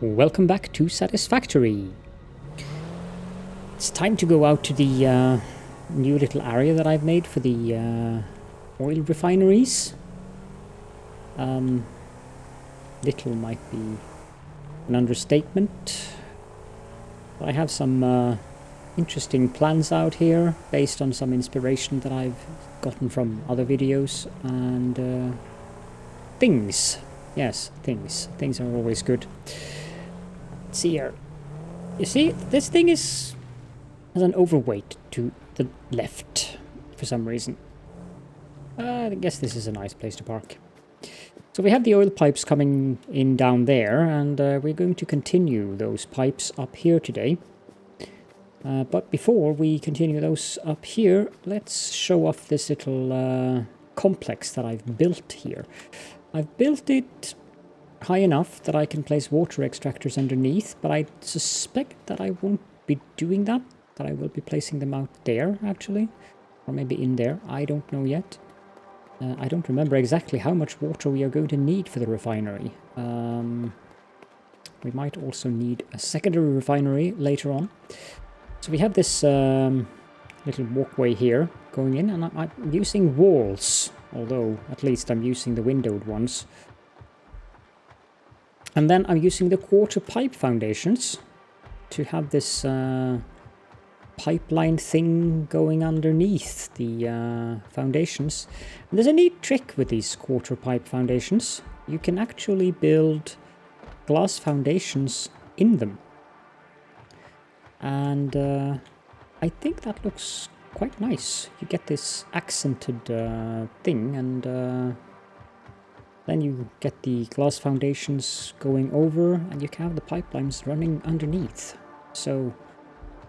Welcome back to Satisfactory. It's time to go out to the new little area that I've made for the oil refineries. Little might be an understatement. I have some interesting plans out here based on some inspiration that I've gotten from other videos and things. Yes, things. Things are always good. Let's see here. You see, this thing has an overweight to the left for some reason. I guess this is a nice place to park. So we have the oil pipes coming in down there, and we're going to continue those pipes up here today. But before we continue those up here, let's show off this little complex that I've built here. I've built it high enough that I can place water extractors underneath, but I suspect that I won't be doing that, that I will be placing them out there, actually. Or maybe in there, I don't know yet. I don't remember exactly how much water we are going to need for the refinery. We might also need a secondary refinery later on. So we have this little walkway here going in, and I'm using walls, although at least I'm using the windowed ones. And then I'm using the quarter pipe foundations to have this pipeline thing going underneath the foundations. And there's a neat trick with these quarter pipe foundations. You can actually build glass foundations in them. And I think that looks quite nice. You get this accented thing, and then you get the glass foundations going over, and you can have the pipelines running underneath. So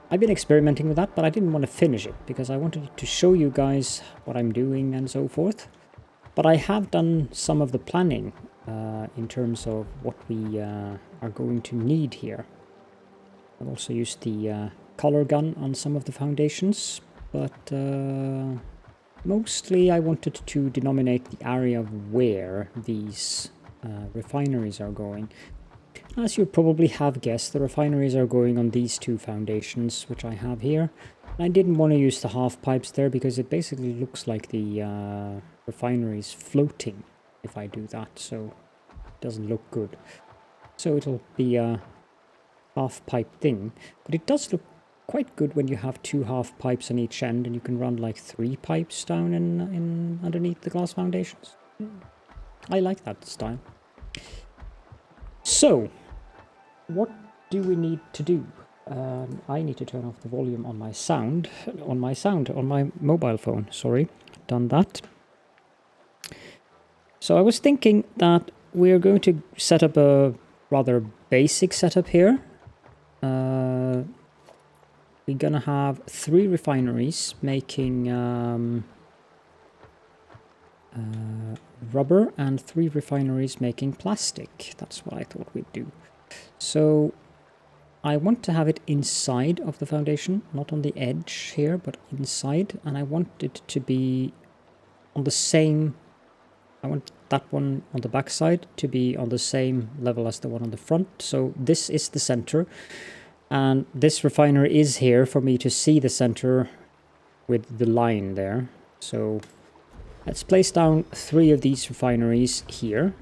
I've been experimenting with that, but I didn't want to finish it because I wanted to show you guys what I'm doing and so forth. But I have done some of the planning in terms of what we are going to need here. I've also used the color gun on some of the foundations, but mostly I wanted to denominate the area of where these refineries are going. As you probably have guessed, the refineries are going on these two foundations, which I have here. And I didn't want to use the half pipes there because it basically looks like the refineries floating if I do that, so it doesn't look good. So it'll be a half pipe thing, but it does look quite good when you have two half pipes on each end and you can run like 3 pipes down in underneath the glass foundations. I like that style. So, what do we need to do? I need to turn off the volume on my mobile phone, sorry. Done that. So I was thinking that we're going to set up a rather basic setup here. We're gonna have 3 refineries making rubber and 3 refineries making plastic. That's what I thought we'd do. So I want to have it inside of the foundation, not on the edge here, but inside, and I want it to be on the same. I want that one on the back side to be on the same level as the one on the front. So this is the center. And this refinery is here for me to see the center with the line there. So let's place down 3 of these refineries here.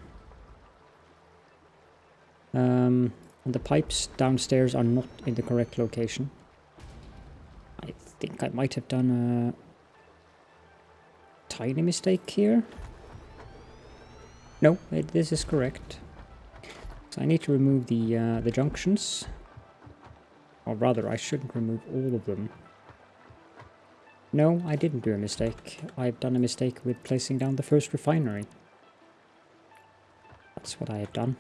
And the pipes downstairs are not in the correct location. I think I might have done a tiny mistake here. No, this is correct. So I need to remove the junctions. Or rather, I shouldn't remove all of them. No, I didn't do a mistake. I've done a mistake with placing down the first refinery. That's what I have done.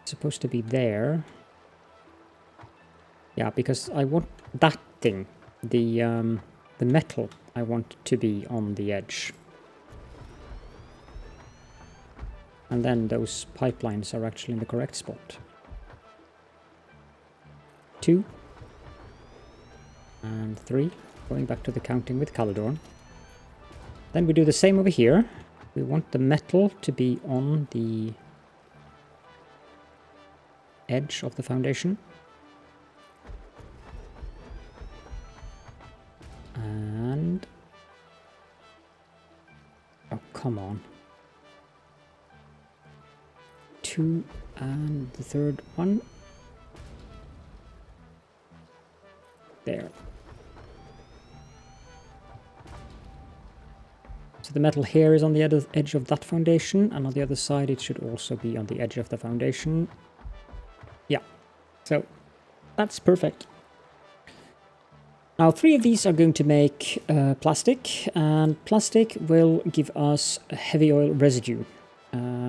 It's supposed to be there. Yeah, because I want that thing, the metal, I want to be on the edge. And then those pipelines are actually in the correct spot. 2 and 3, going back to the counting with Caledorn. Then we do the same over here. We want the metal to be on the edge of the foundation. And... oh, come on. 2 and the third one. There. So the metal here is on the edge of that foundation, and on the other side it should also be on the edge of the foundation. Yeah, so that's perfect. Now 3 of these are going to make plastic, and plastic will give us a heavy oil residue,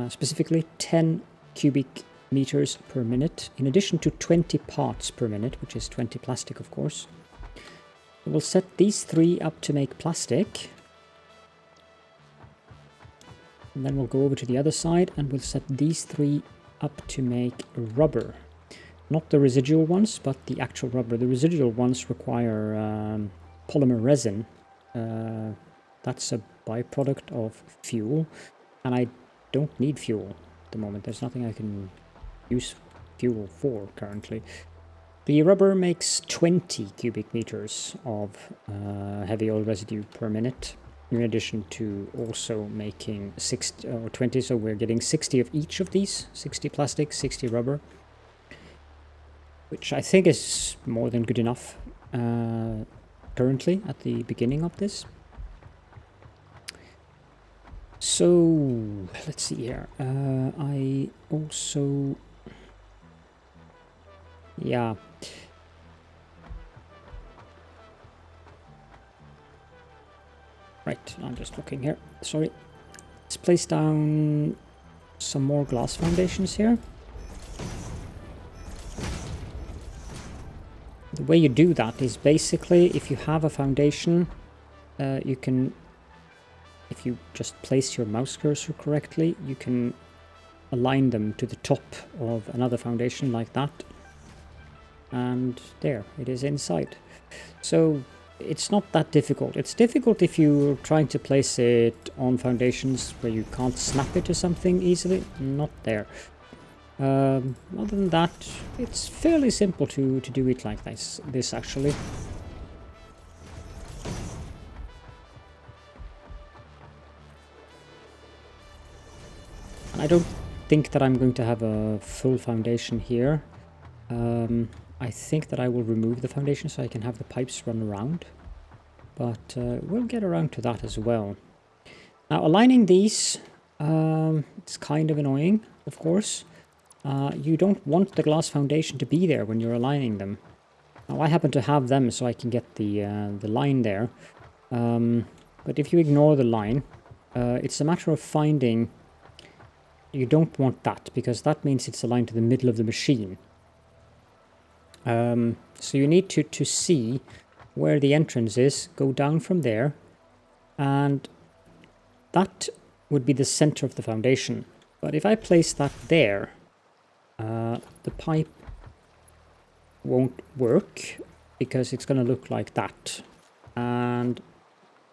specifically 10 cubic meters per minute, in addition to 20 parts per minute, which is 20 plastic, of course. We'll set these 3 up to make plastic. And then we'll go over to the other side and we'll set these 3 up to make rubber. Not the residual ones, but the actual rubber. The residual ones require polymer resin. That's a byproduct of fuel, and I don't need fuel at the moment. There's nothing I can use fuel for currently. The rubber makes 20 cubic meters of heavy oil residue per minute, in addition to also making 60 or 20, so we're getting 60 of each of these, 60 plastic, 60 rubber, which I think is more than good enough currently at the beginning of this. So let's see here. I also, yeah. Right, I'm just looking here. Sorry. Let's place down some more glass foundations here. The way you do that is basically, if you have a foundation, you can, if you just place your mouse cursor correctly, you can align them to the top of another foundation like that. And there, it is inside. So it's not that difficult. It's difficult if you're trying to place it on foundations where you can't snap it to something easily. Not there. Other than that, it's fairly simple to do it like this actually. And I don't think that I'm going to have a full foundation here. I think that I will remove the foundation so I can have the pipes run around. But we'll get around to that as well. Now aligning these, it's kind of annoying, of course. You don't want the glass foundation to be there when you're aligning them. Now I happen to have them so I can get the line there. But if you ignore the line, it's a matter of finding... You don't want that, because that means it's aligned to the middle of the machine. So you need to see where the entrance is, go down from there, and that would be the center of the foundation. But if I place that there, the pipe won't work, because it's going to look like that. And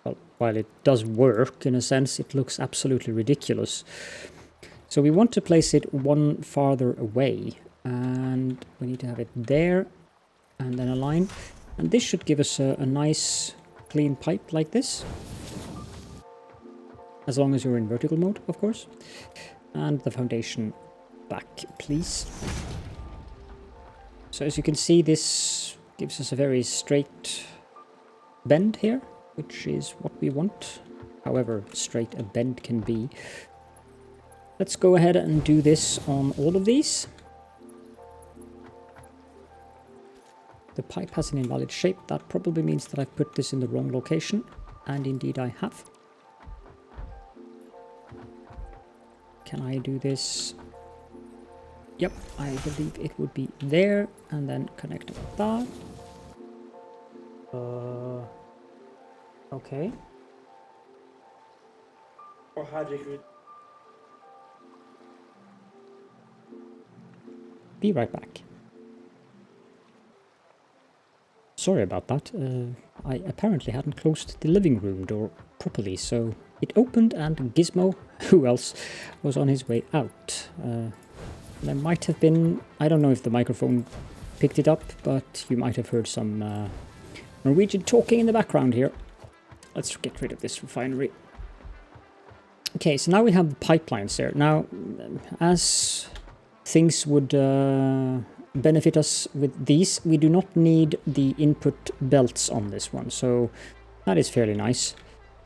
well, while it does work, in a sense, it looks absolutely ridiculous. So we want to place it one farther away, and we need to have it there, and then align. And this should give us a nice clean pipe like this. As long as you're in vertical mode, of course. And the foundation back, please. So as you can see, this gives us a very straight bend here, which is what we want. However straight a bend can be. Let's go ahead and do this on all of these. The pipe has an invalid shape. That probably means that I've put this in the wrong location. And indeed I have. Can I do this? Yep, I believe it would be there. And then connect with that. Okay. Or how do you... Be right back. Sorry about that. I apparently hadn't closed the living room door properly, so it opened and Gizmo, who else, was on his way out. There might have been, I don't know if the microphone picked it up, but you might have heard some Norwegian talking in the background here. Let's get rid of this refinery. Okay, so now we have the pipelines there. Now, as things would benefit us with these, we do not need the input belts on this one, so that is fairly nice.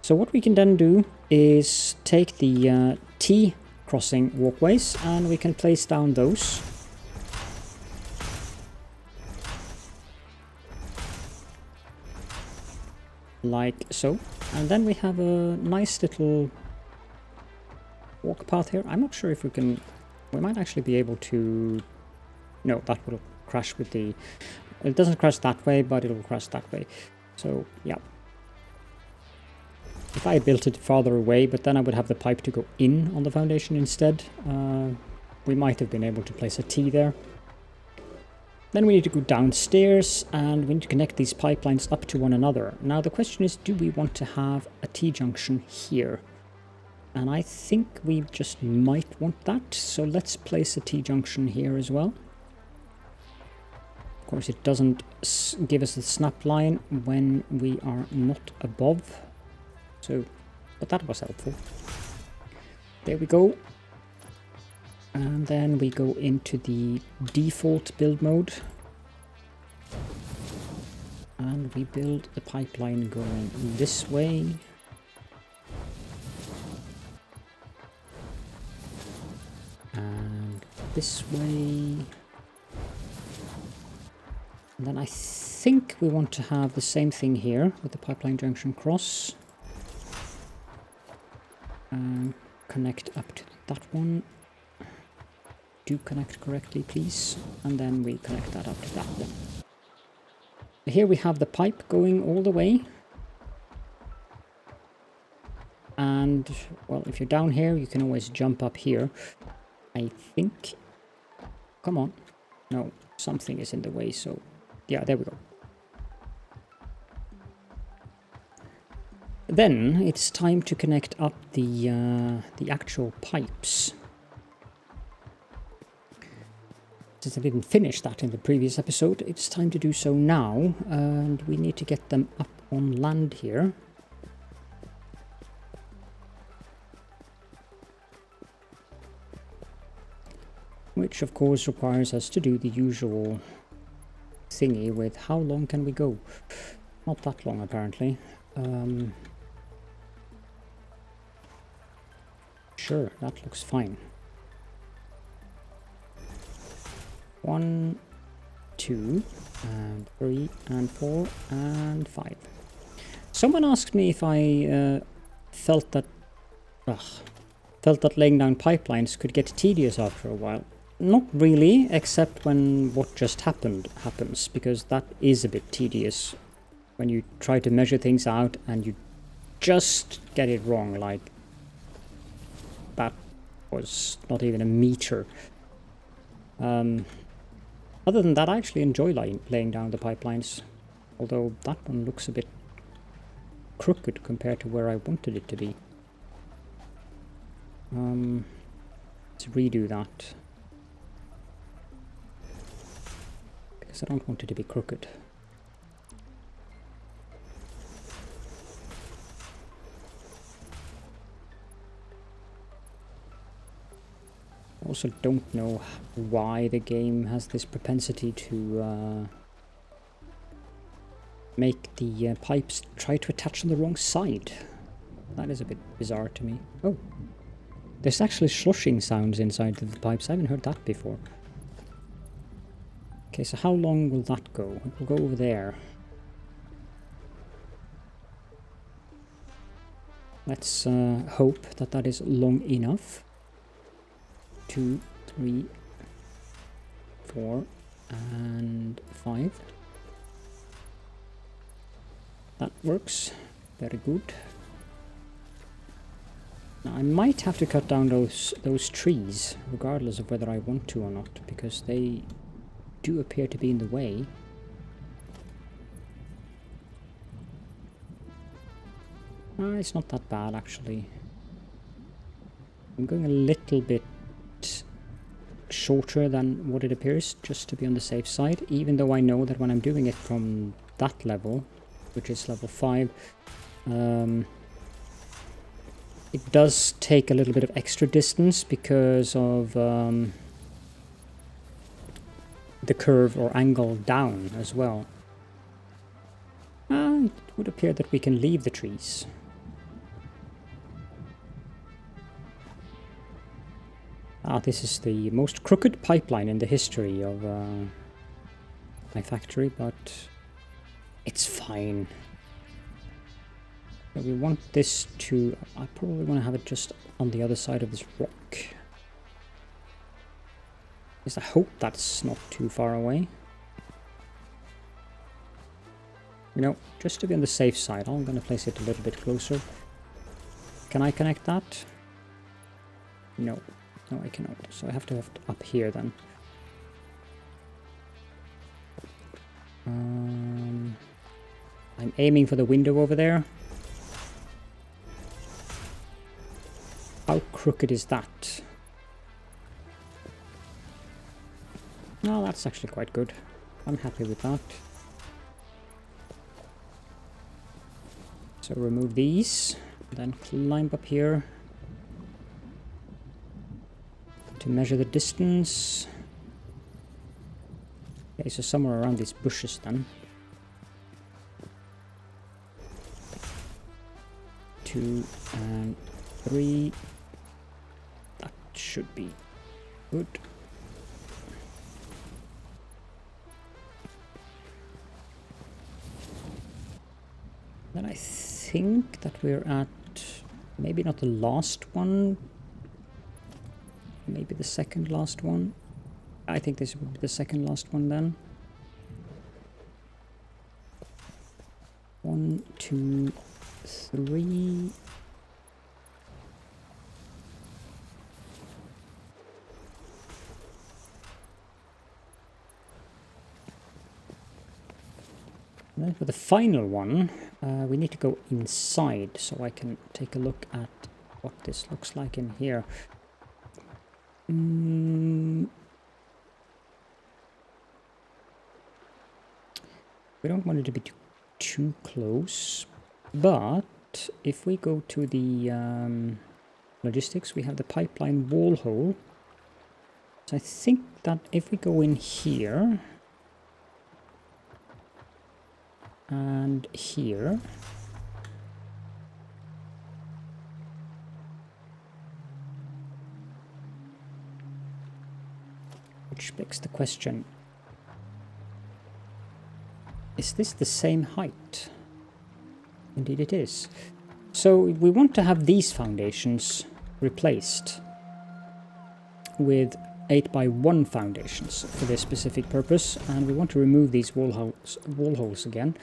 So what we can then do is take the T crossing walkways and we can place down those. Like so. And then we have a nice little walk path here. I'm not sure if we can... We might actually be able to... No, that will crash with the... It doesn't crash that way, but it'll crash that way. So, yeah. If I built it farther away, but then I would have the pipe to go in on the foundation instead, we might have been able to place a T there. Then we need to go downstairs and we need to connect these pipelines up to one another. Now the question is, do we want to have a T-junction here? And I think we just might want that, so let's place a T-junction here as well. Of course it doesn't give us the snap line when we are not above. So, but that was helpful. There we go. And then we go into the default build mode. And we build the pipeline going this way. And this way. And then I think we want to have the same thing here with the pipeline junction cross. And connect up to that one. Do connect correctly, please. And then we connect that up to that one. Here we have the pipe going all the way. And, well, if you're down here, you can always jump up here. I think... Come on. No, something is in the way, so... Yeah, there we go. Then it's time to connect up the actual pipes. Since I didn't finish that in the previous episode, it's time to do so now, and we need to get them up on land here. Which of course requires us to do the usual thingy with how long can we go? Not that long apparently. Sure, that looks fine. 1, 2, and 3, and 4, and 5. Someone asked me if I felt that laying down pipelines could get tedious after a while. Not really, except when what just happened happens, because that is a bit tedious when you try to measure things out and you just get it wrong, like that was not even a meter. Other than that, I actually enjoy laying down the pipelines, although that one looks a bit crooked compared to where I wanted it to be. Let's redo that, because I don't want it to be crooked. Also don't know why the game has this propensity to make the pipes try to attach on the wrong side. That is a bit bizarre to me. Oh, there's actually sloshing sounds inside the pipes. I haven't heard that before. Okay, so how long will that go? It will go over there. Let's hope that that is long enough. 2, 3, 4, and 5. That works. Very good. Now I might have to cut down those trees, regardless of whether I want to or not, because they do appear to be in the way. It's not that bad, actually. I'm going a little bit shorter than what it appears, just to be on the safe side, even though I know that when I'm doing it from that level, which is level 5, it does take a little bit of extra distance because of the curve or angle down as well. It would appear that we can leave the trees. This is the most crooked pipeline in the history of my factory, but it's fine. So we want this to... I probably want to have it just on the other side of this rock. Because I hope that's not too far away. You know, just to be on the safe side, I'm going to place it a little bit closer. Can I connect that? No. No, I cannot. So I have to have it up here then. I'm aiming for the window over there. How crooked is that? No, that's actually quite good. I'm happy with that. So remove these, then climb up here to measure the distance. Okay, so somewhere around these bushes then. 2 and 3. That should be good. Then I think that we're at maybe not the last one, maybe the second last one. I think this would be the second last one then. 1, 2, 3. And then for the final one, we need to go inside so I can take a look at what this looks like in here. We don't want it to be too close, but if we go to the logistics, we have the pipeline wall hole. So I think that if we go in here and here, which begs the question, is this the same height? Indeed it is. So we want to have these foundations replaced with 8x1 foundations for this specific purpose, and we want to remove these wall holes again.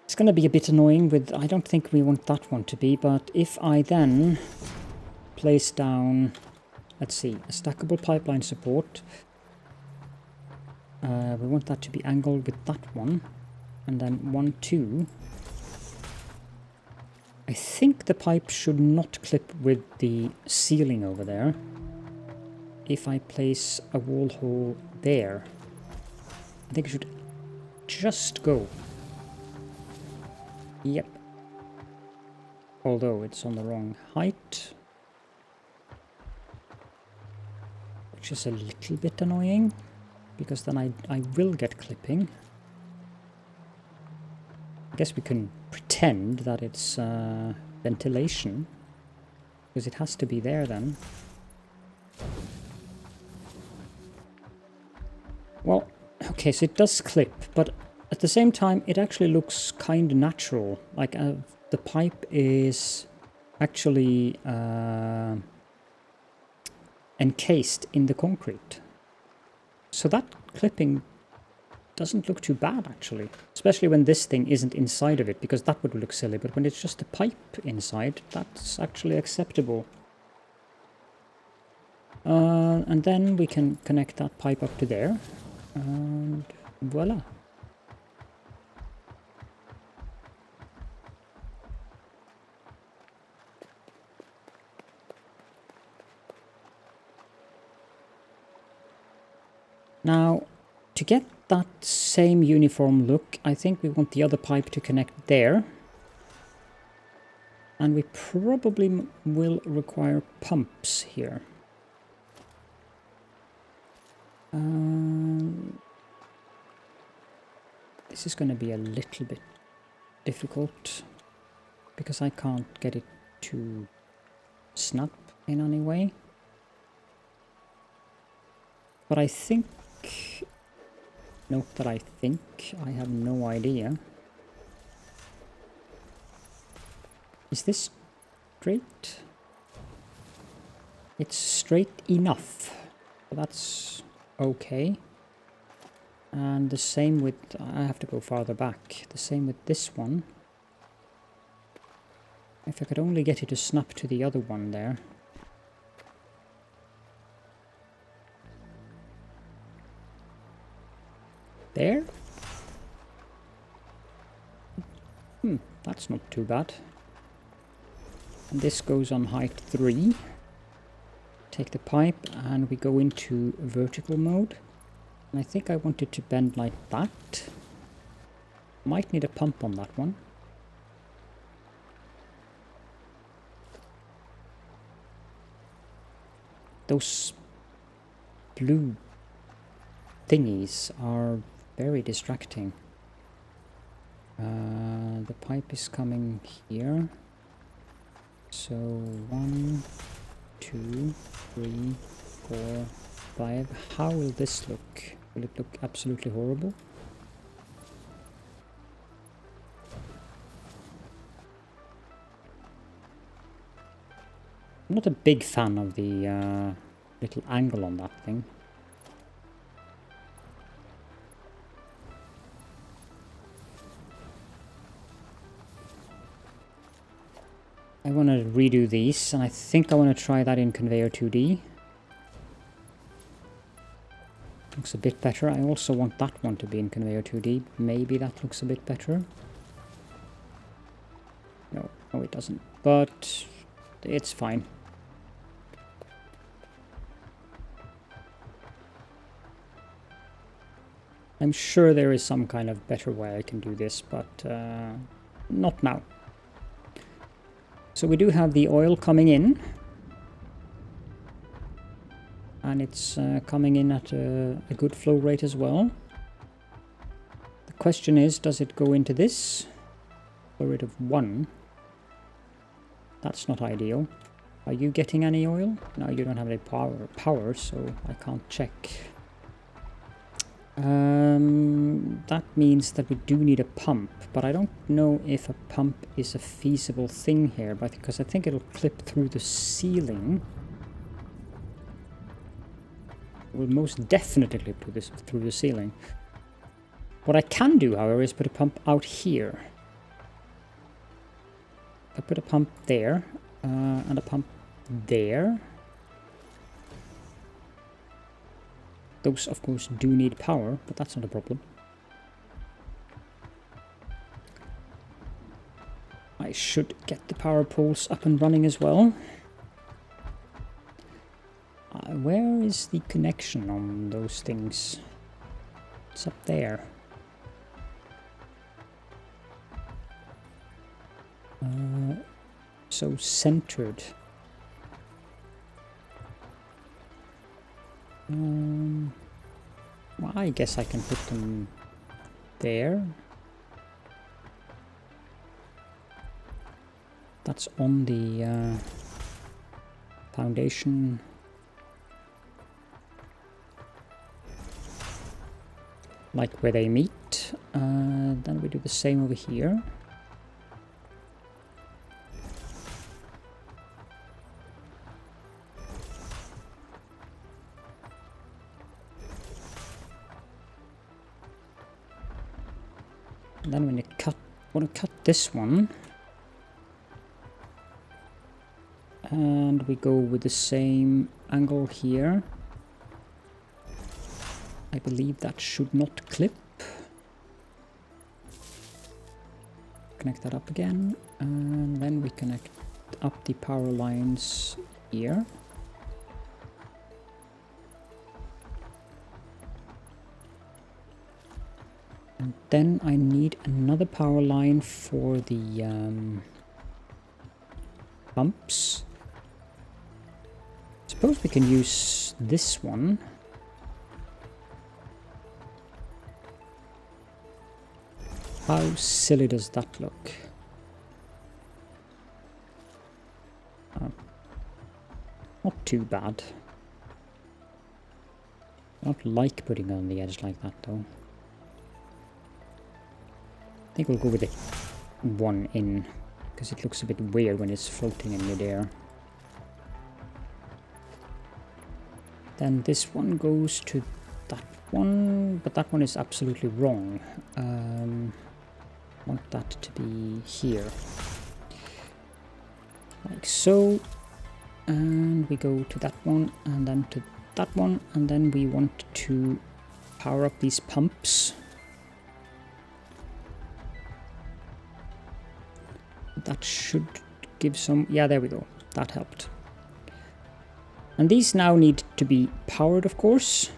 It's going to be a bit annoying with, I don't think we want that one to be, but if I then place down, let's see, a stackable pipeline support, we want that to be angled with that one, and then 1, 2. I think the pipe should not clip with the ceiling over there. If I place a wall hole there, I think it should just go. Yep. Although it's on the wrong height, which is a little bit annoying, because then I will get clipping. I guess we can pretend that it's ventilation, because it has to be there then. Well, okay, so it does clip, but at the same time it actually looks kind of natural. Like the pipe is actually encased in the concrete. So that clipping doesn't look too bad actually, especially when this thing isn't inside of it, because that would look silly, but when it's just a pipe inside, that's actually acceptable. And then we can connect that pipe up to there, and voila. Now, to get that same uniform look, I think we want the other pipe to connect there. And we probably will require pumps here. This is going to be a little bit difficult because I can't get it to snap in any way. But I think, note that I think, I have no idea. Is this straight? It's straight enough. That's okay. And the same with, I have to go farther back. The same with this one. If I could only get it to snap to the other one there. There? That's not too bad. And this goes on height 3. Take the pipe and we go into vertical mode. And I think I want it to bend like that. Might need a pump on that one. Those blue thingies are very distracting. The pipe is coming here. So 1, 2, 3, 4, 5. How will this look? Will it look absolutely horrible? I'm not a big fan of the little angle on that thing. I want to redo these, and I think I want to try that in Conveyor 2D. Looks a bit better. I also want that one to be in Conveyor 2D. Maybe that looks a bit better. No, it doesn't. But it's fine. I'm sure there is some kind of better way I can do this, but not now. So we do have the oil coming in. And it's coming in at a good flow rate as well. The question is, does it go into this? Flow rate of 1. That's not ideal. Are you getting any oil? No, you don't have any power, so I can't check. That means that we do need a pump, but I don't know if a pump is a feasible thing here, but because I think it'll clip through the ceiling. It will most definitely clip through the ceiling. What I can do, however, is put a pump out here. I put a pump there, and a pump there. Those, of course, do need power, but that's not a problem. I should get the power poles up and running as well. Where is the connection on those things? It's up there. So centered. Well, I guess I can put them there. That's on the foundation. Like where they meet. Then we do the same over here. And then when you want to cut this one, and we go with the same angle here. I believe that should not clip. Connect that up again, and then we connect up the power lines here. And then I need another power line for the pumps. Suppose we can use this one. How silly does that look? Not too bad. I don't like putting it on the edge like that though. I think we'll go with it one in, because it looks a bit weird when it's floating in midair. Then this one goes to that one, but that one is absolutely wrong. I want that to be here. Like so. And we go to that one, and then to that one, and then we want to power up these pumps. That should give some... yeah, there we go. That helped. And these now need to be powered, of course.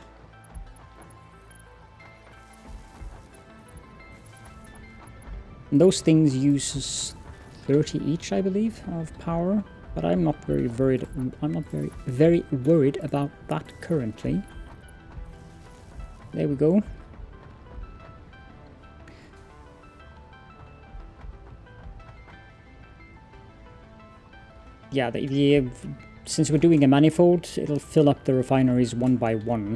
And those things use 30 each, I believe, of power. But I'm not very worried. I'm not very worried about that currently. There we go. Yeah, since we're doing a manifold, it'll fill up the refineries one by one,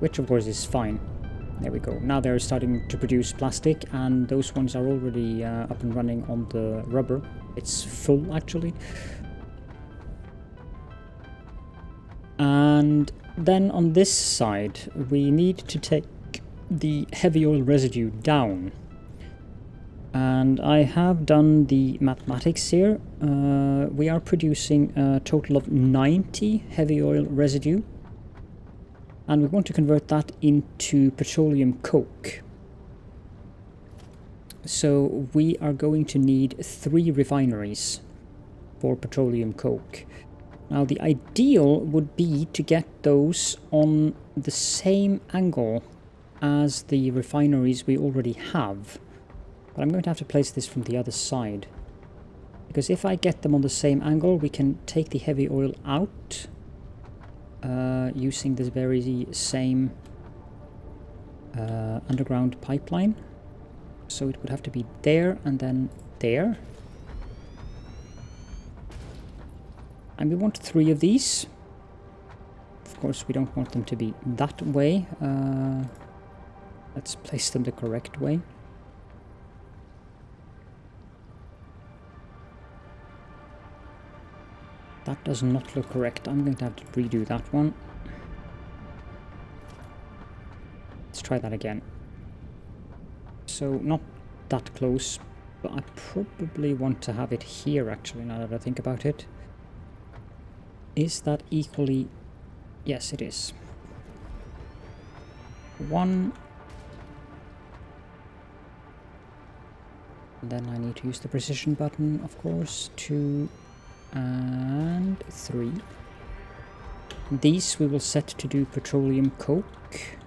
which of course is fine. There we go. Now they're starting to produce plastic, and those ones are already up and running on the rubber. It's full, actually. And then on this side, we need to take the heavy oil residue down. And I have done the mathematics here. We are producing a total of 90 heavy oil residue. And we want to convert that into petroleum coke. So we are going to need 3 refineries for petroleum coke. Now the ideal would be to get those on the same angle as the refineries we already have. But I'm going to have to place this from the other side. Because if I get them on the same angle, we can take the heavy oil out. Using this very same underground pipeline. So it would have to be there and then there. And we want 3 of these. Of course, we don't want them to be that way. Let's place them the correct way. That does not look correct. I'm going to have to redo that one. Let's try that again. So not that close, but I probably want to have it here actually, now that I think about it. Is that equally... yes, it is. 1. And then I need to use the precision button, of course. 2. And 3. These we will set to do petroleum coke.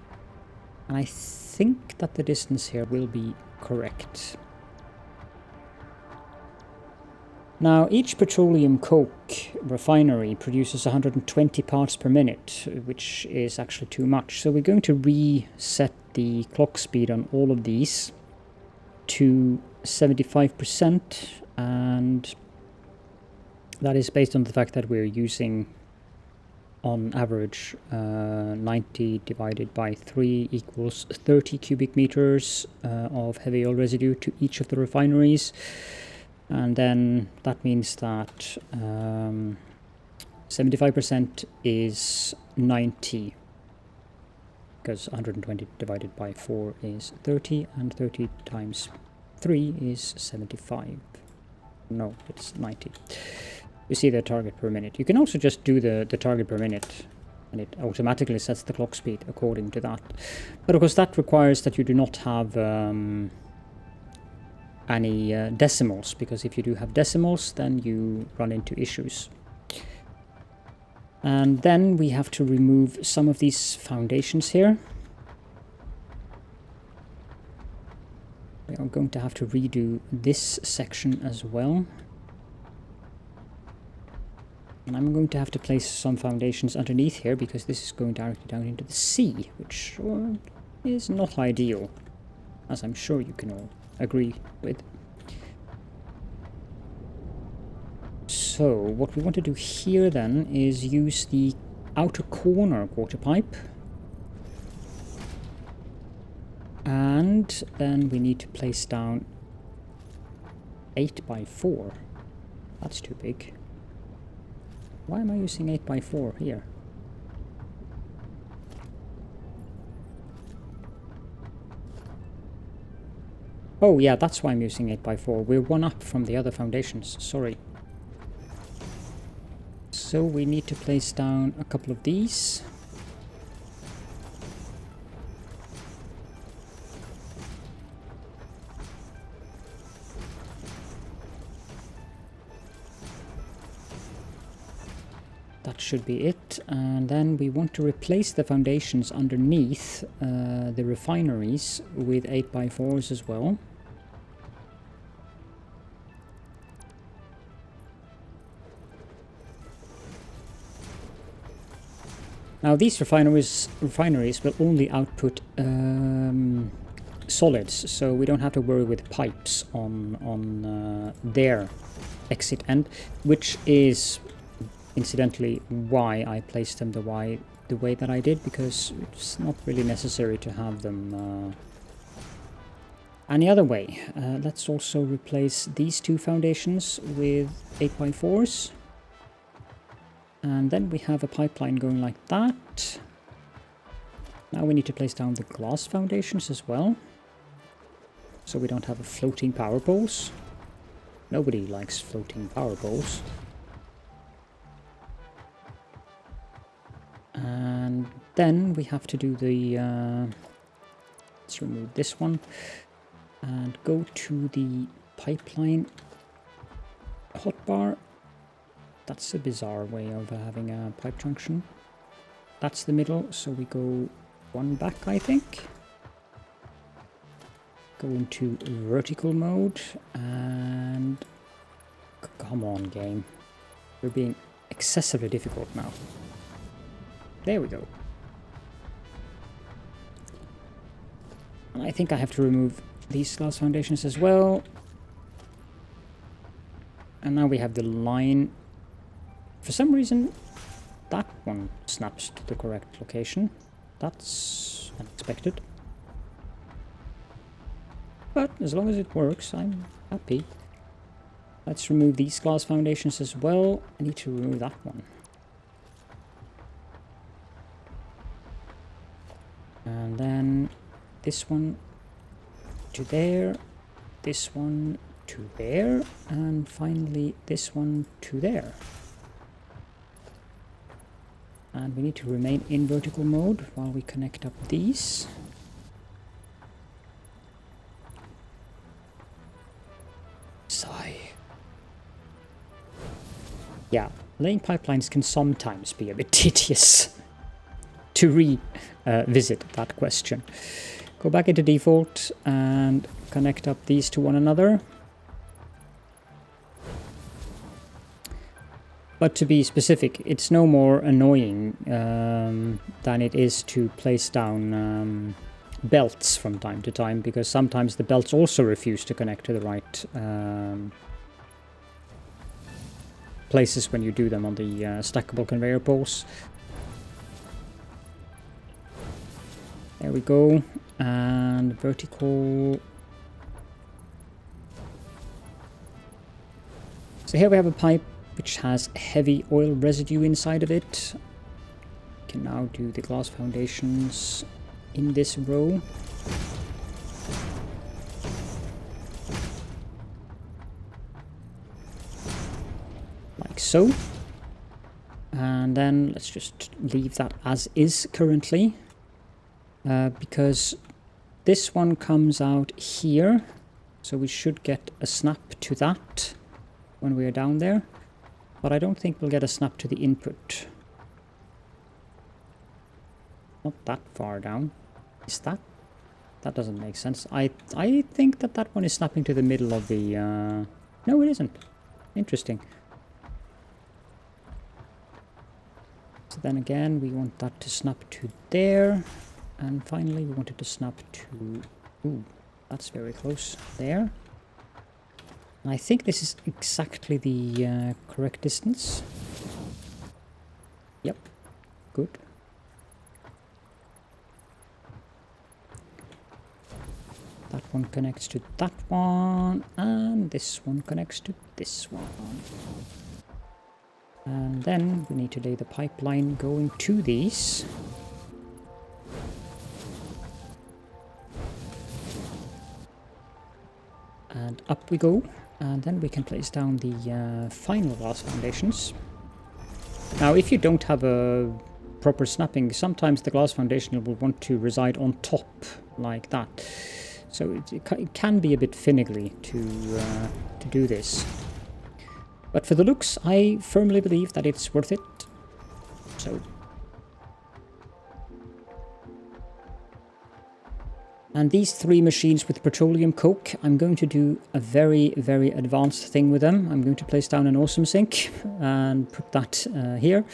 And I think that the distance here will be correct. Now, each petroleum coke refinery produces 120 parts per minute, which is actually too much. So we're going to reset the clock speed on all of these to 75%, and that is based on the fact that we're using, on average, 90 divided by 3 equals 30 cubic meters of heavy oil residue to each of the refineries. And then that means that 75% is 90, because 120 divided by 4 is 30, and 30 times 3 is 75. No, it's 90. You see the target per minute. You can also just do the target per minute, and it automatically sets the clock speed according to that. But of course that requires that you do not have any decimals, because if you do have decimals, then you run into issues. And then we have to remove some of these foundations here. We are going to have to redo this section as well. And I'm going to have to place some foundations underneath here because this is going directly down into the sea, which is not ideal, as I'm sure you can all agree with. So what we want to do here then is use the outer corner water pipe. And then we need to place down 8x4. That's too big. Why am I using 8x4 here? Oh yeah, that's why I'm using 8x4. We're one up from the other foundations, sorry. So we need to place down a couple of these. That should be it, and then we want to replace the foundations underneath the refineries with 8x4s as well. Now these refineries will only output solids, so we don't have to worry with pipes on their exit end, which is incidentally why I placed them the way that I did, because it's not really necessary to have them any other way. Let's also replace these two foundations with 8x4s. And then we have a pipeline going like that. Now we need to place down the glass foundations as well, so we don't have a floating power poles. Nobody likes floating power poles. And then we have to do the... let's remove this one and go to the pipeline hotbar. That's a bizarre way of having a pipe junction. That's the middle, so we go one back, I think. Go into vertical mode, and... come on, game. You're being excessively difficult now. There we go. And I think I have to remove these glass foundations as well. And now we have the line. For some reason, that one snaps to the correct location. That's unexpected. But as long as it works, I'm happy. Let's remove these glass foundations as well. I need to remove that one. And then this one to there, this one to there, and finally this one to there. And we need to remain in vertical mode while we connect up these. Sigh. Yeah, laying pipelines can sometimes be a bit tedious. To revisit that question. Go back into default and connect up these to one another. But to be specific, it's no more annoying than it is to place down belts from time to time, because sometimes the belts also refuse to connect to the right places when you do them on the stackable conveyor poles. There we go, and vertical. So here we have a pipe which has heavy oil residue inside of it. We can now do the glass foundations in this row. Like so. And then let's just leave that as is currently. Because this one comes out here, so we should get a snap to that when we are down there, but I don't think we'll get a snap to the input. Not that far down. Is that? That doesn't make sense. I think that that one is snapping to the middle of the... No, it isn't. Interesting. So then again, we want that to snap to there. And finally, we want it to snap to... Ooh, that's very close. There. And I think this is exactly the correct distance. Yep. Good. That one connects to that one, and this one connects to this one. And then we need to lay the pipeline going to these. And up we go, and then we can place down the final glass foundations. Now, if you don't have a proper snapping, sometimes the glass foundation will want to reside on top, like that. So it can be a bit finicky to do this. But for the looks, I firmly believe that it's worth it. So. And these 3 machines with petroleum coke, I'm going to do a very, very advanced thing with them. I'm going to place down an awesome sink and put that here.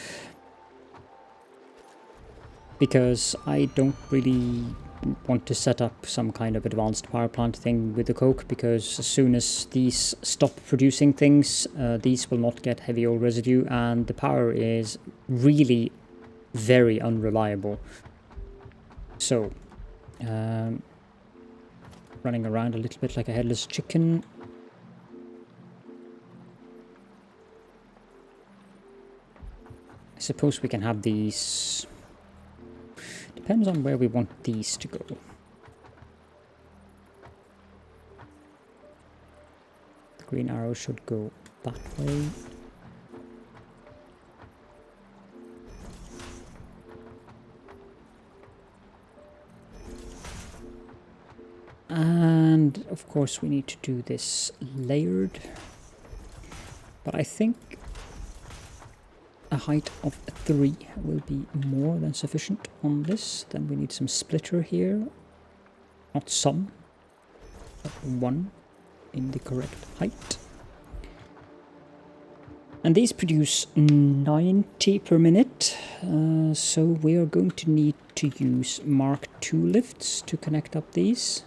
Because I don't really want to set up some kind of advanced power plant thing with the coke, because as soon as these stop producing things, these will not get heavy oil residue, and the power is really very unreliable. So, running around a little bit like a headless chicken. I suppose we can have these... Depends on where we want these to go. The green arrow should go that way. And of course we need to do this layered. But I think a height of 3 will be more than sufficient on this. Then we need some splitter here. Not some, but 1 in the correct height. And these produce 90 per minute. So we are going to need to use Mark II lifts to connect up these.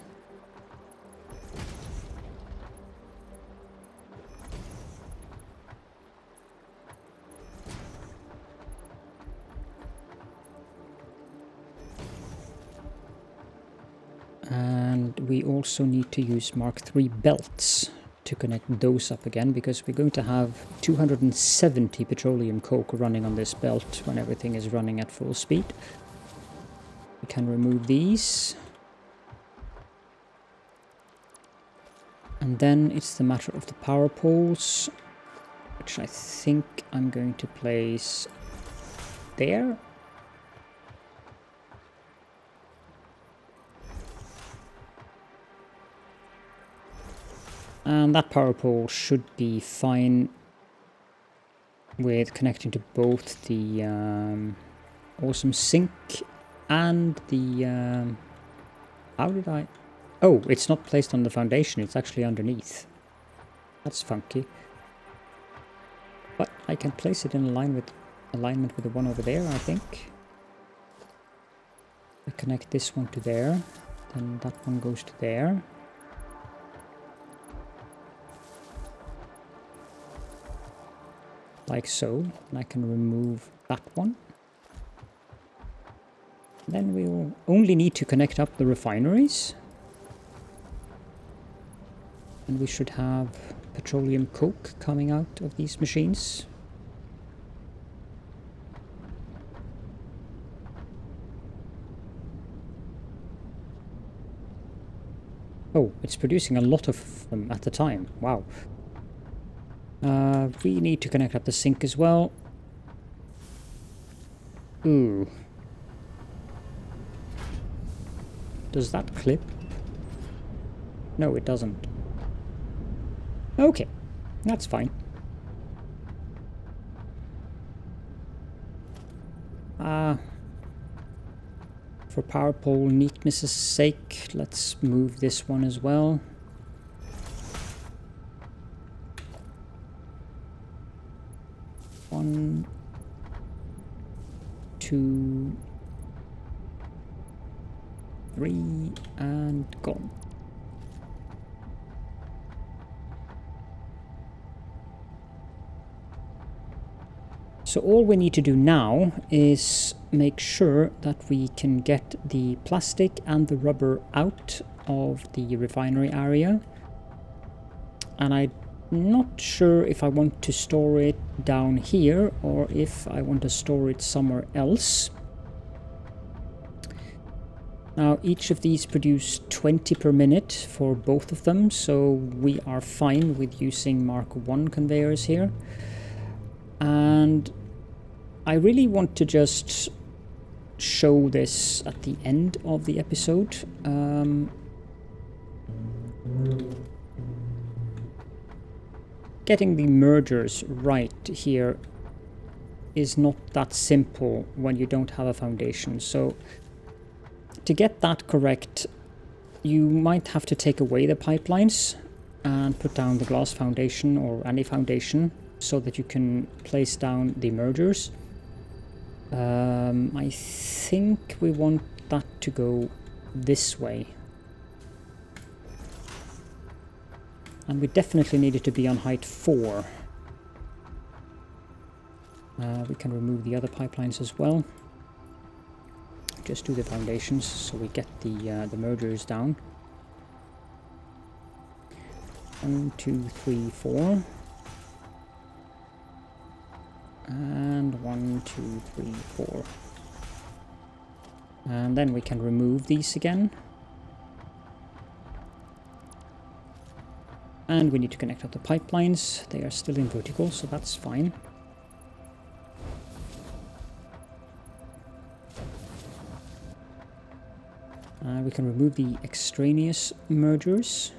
And we also need to use Mark III belts to connect those up again, because we're going to have 270 petroleum coke running on this belt when everything is running at full speed. We can remove these. And then it's the matter of the power poles, which I think I'm going to place there. And that power pole should be fine with connecting to both the awesome sink and the... how did I... Oh, it's not placed on the foundation, it's actually underneath. That's funky. But I can place it in alignment with the one over there, I think. I connect this one to there, then that one goes to there. Like so, and I can remove that one. Then we'll only need to connect up the refineries. And we should have petroleum coke coming out of these machines. Oh, it's producing a lot of them at the time. Wow. We need to connect up the sink as well. Ooh. Does that clip? No, it doesn't. Okay, that's fine. For power pole neatness' sake, let's move this one as well. One, two, three, and gone. So all we need to do now is make sure that we can get the plastic and the rubber out of the refinery area. And I'm not sure if I want to store it down here or if I want to store it somewhere else. Now each of these produce 20 per minute for both of them, so we are fine with using Mark 1 conveyors here. And I really want to just show this at the end of the episode. Getting the mergers right here is not that simple when you don't have a foundation. So to get that correct, you might have to take away the pipelines and put down the glass foundation or any foundation so that you can place down the mergers. I think we want that to go this way. And we definitely need it to be on height 4. We can remove the other pipelines as well. Just do the foundations so we get the mergers down. 1, 2, 3, 4. And 1, 2, 3, 4. And then we can remove these again. And we need to connect up the pipelines. They are still in vertical, so that's fine. We can remove the extraneous mergers.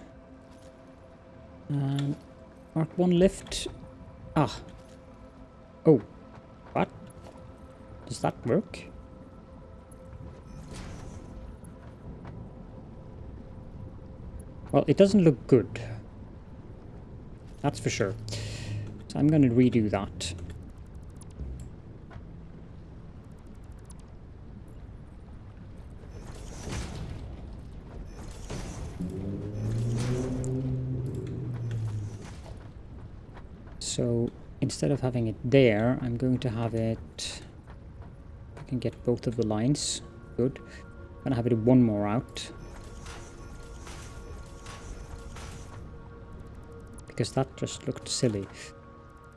Mark 1 lift. Ah. Oh. What? Does that work? Well, it doesn't look good. That's for sure. So I'm going to redo that. So instead of having it there, I'm going to have it... I can get both of the lines. Good. I'm going to have it one more out. Because that just looked silly.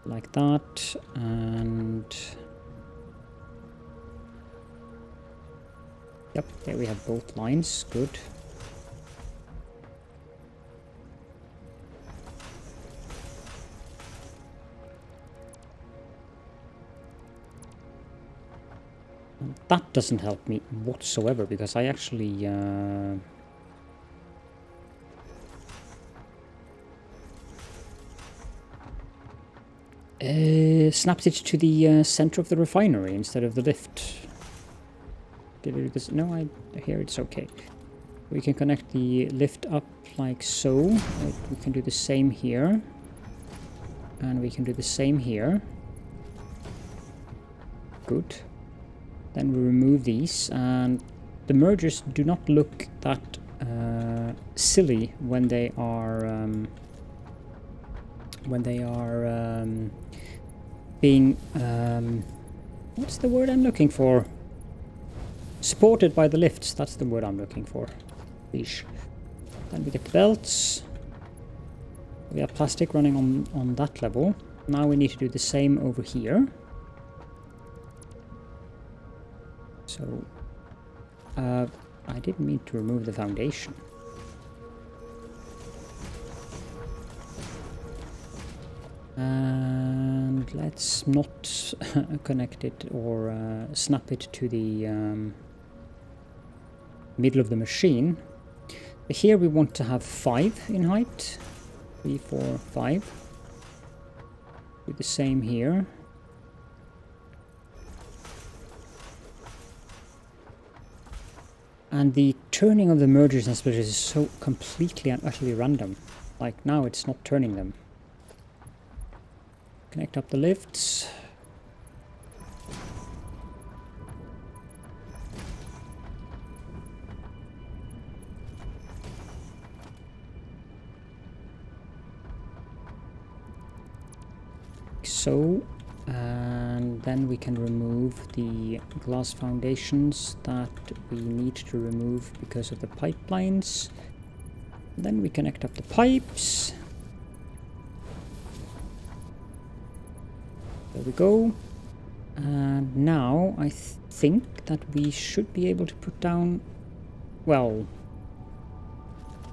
Like that, and... Yep, there we have both lines. Good. That doesn't help me whatsoever, because I actually... snapped it to the center of the refinery instead of the lift. Did I do this? No, here it's okay. We can connect the lift up like so. We can do the same here. And we can do the same here. Good. Then we remove these, and the mergers do not look that silly when they are being what's the word I'm looking for? Supported by the lifts. That's the word I'm looking for. Yeesh. Then we get the belts. We have plastic running on that level. Now we need to do the same over here. So, I didn't mean to remove the foundation. And let's not connect it or snap it to the middle of the machine. But here we want to have 5 in height. 3, 4, 5. Do the same here. And the turning of the mergers and splitters is so completely and utterly random. Like now it's not turning them. Connect up the lifts. So, and then we can remove the glass foundations that we need to remove because of the pipelines. Then we connect up the pipes. There we go. And now I think that we should be able to put down, well,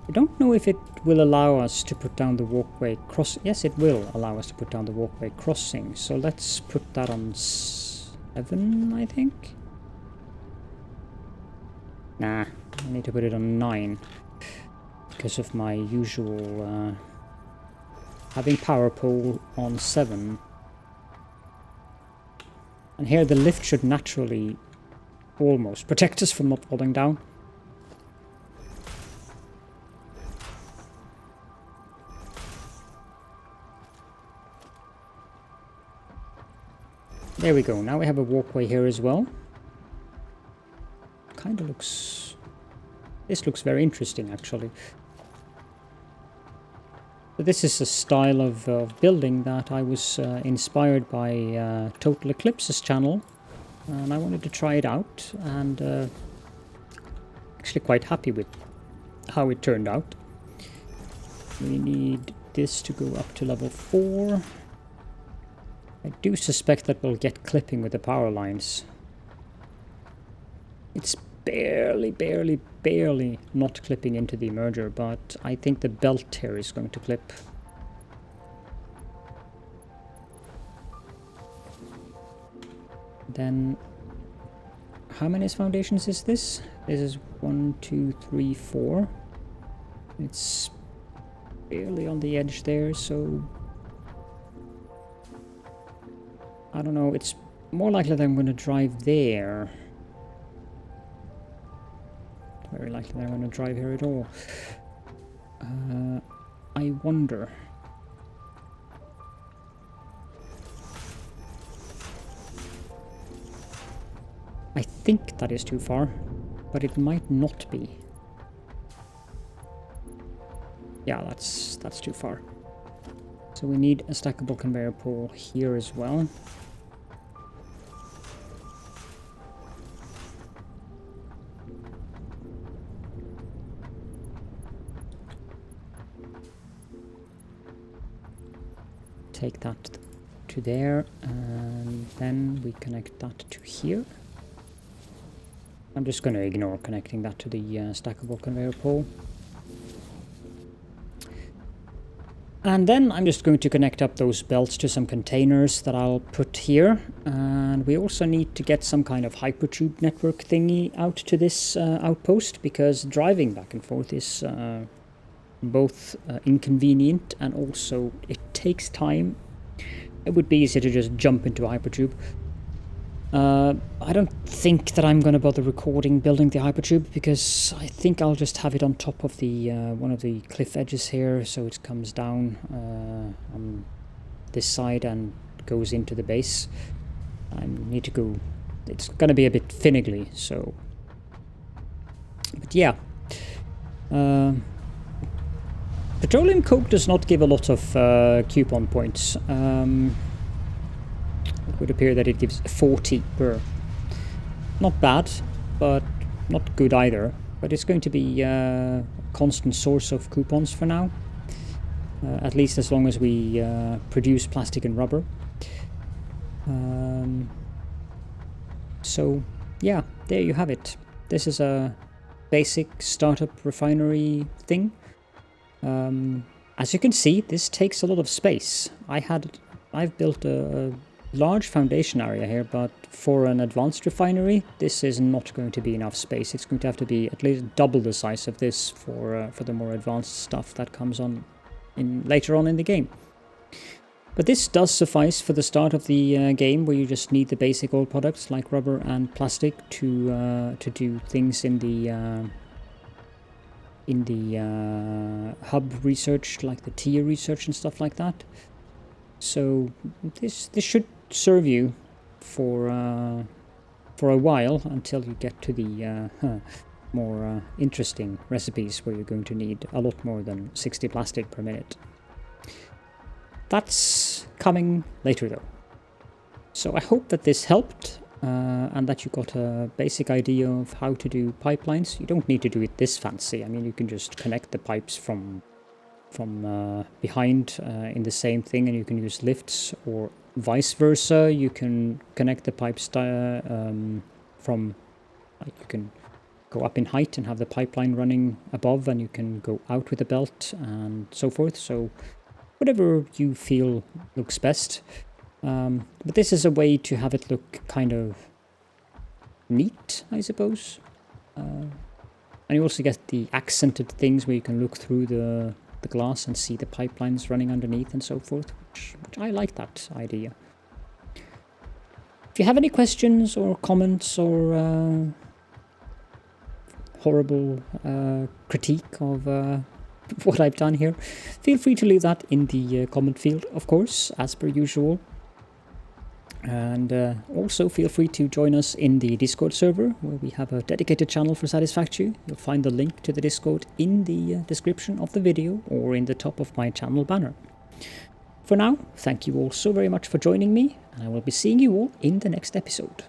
I don't know if it will allow us to put down the walkway cross. Yes, it will allow us to put down the walkway crossing. So let's put that on 7, I think. Nah, I need to put it on 9 because of my usual having power pole on 7. And here the lift should naturally almost protect us from not falling down. There we go. Now we have a walkway here as well. Kind of looks... This looks very interesting, actually. So this is a style of building that I was inspired by Total Eclipse's channel. And I wanted to try it out. And actually quite happy with how it turned out. We need this to go up to level 4. I do suspect that we'll get clipping with the power lines. It's barely not clipping into the merger, but I think the belt here is going to clip. Then, how many foundations is this? This is 1, 2, 3, 4. It's barely on the edge there, so... I don't know, it's more likely that I'm going to drive there. Very likely that I'm going to drive here at all. I wonder. I think that is too far, but it might not be. Yeah, that's too far. So we need a stackable conveyor pole here as well. Take that to there, and then we connect that to here. I'm just going to ignore connecting that to the stackable conveyor pole. And then I'm just going to connect up those belts to some containers that I'll put here. And we also need to get some kind of hypertube network thingy out to this outpost, because driving back and forth is both inconvenient and also it takes time. It would be easier to just jump into a hypertube. I don't think that I'm going to bother building the hypertube, because I think I'll just have it on top of the one of the cliff edges here, so it comes down on this side and goes into the base. I need to go... It's going to be a bit finicky, so... But yeah. Petroleum coke does not give a lot of coupon points. It would appear that it gives 40 per. Not bad, but not good either. But it's going to be a constant source of coupons for now. At least as long as we produce plastic and rubber. So, yeah, there you have it. This is a basic startup refinery thing. As you can see, this takes a lot of space. I've built a large foundation area here, but for an advanced refinery, this is not going to be enough space. It's going to have to be at least double the size of this for the more advanced stuff that comes on later on in the game. But this does suffice for the start of the game, where you just need the basic oil products like rubber and plastic to do things in the hub research, like the tier research and stuff like that. So this should serve you for a while, until you get to the more interesting recipes, where you're going to need a lot more than 60 plastic per minute. That's coming later though. So I hope that this helped, and that you got a basic idea of how to do pipelines. You don't need to do it this fancy. I mean, you can just connect the pipes from behind in the same thing, and you can use lifts, or vice versa. You can connect the pipes from, like, you can go up in height and have the pipeline running above, and you can go out with the belt and so forth. So whatever you feel looks best. But this is a way to have it look kind of neat, I suppose. And you also get the accented things where you can look through the glass and see the pipelines running underneath and so forth, which I like that idea. If you have any questions or comments or horrible critique of what I've done here, feel free to leave that in the comment field, of course, as per usual. And also feel free to join us in the Discord server, where we have a dedicated channel for Satisfactory. You'll find the link to the Discord in the description of the video, or in the top of my channel banner. For now, thank you all so very much for joining me, and I will be seeing you all in the next episode.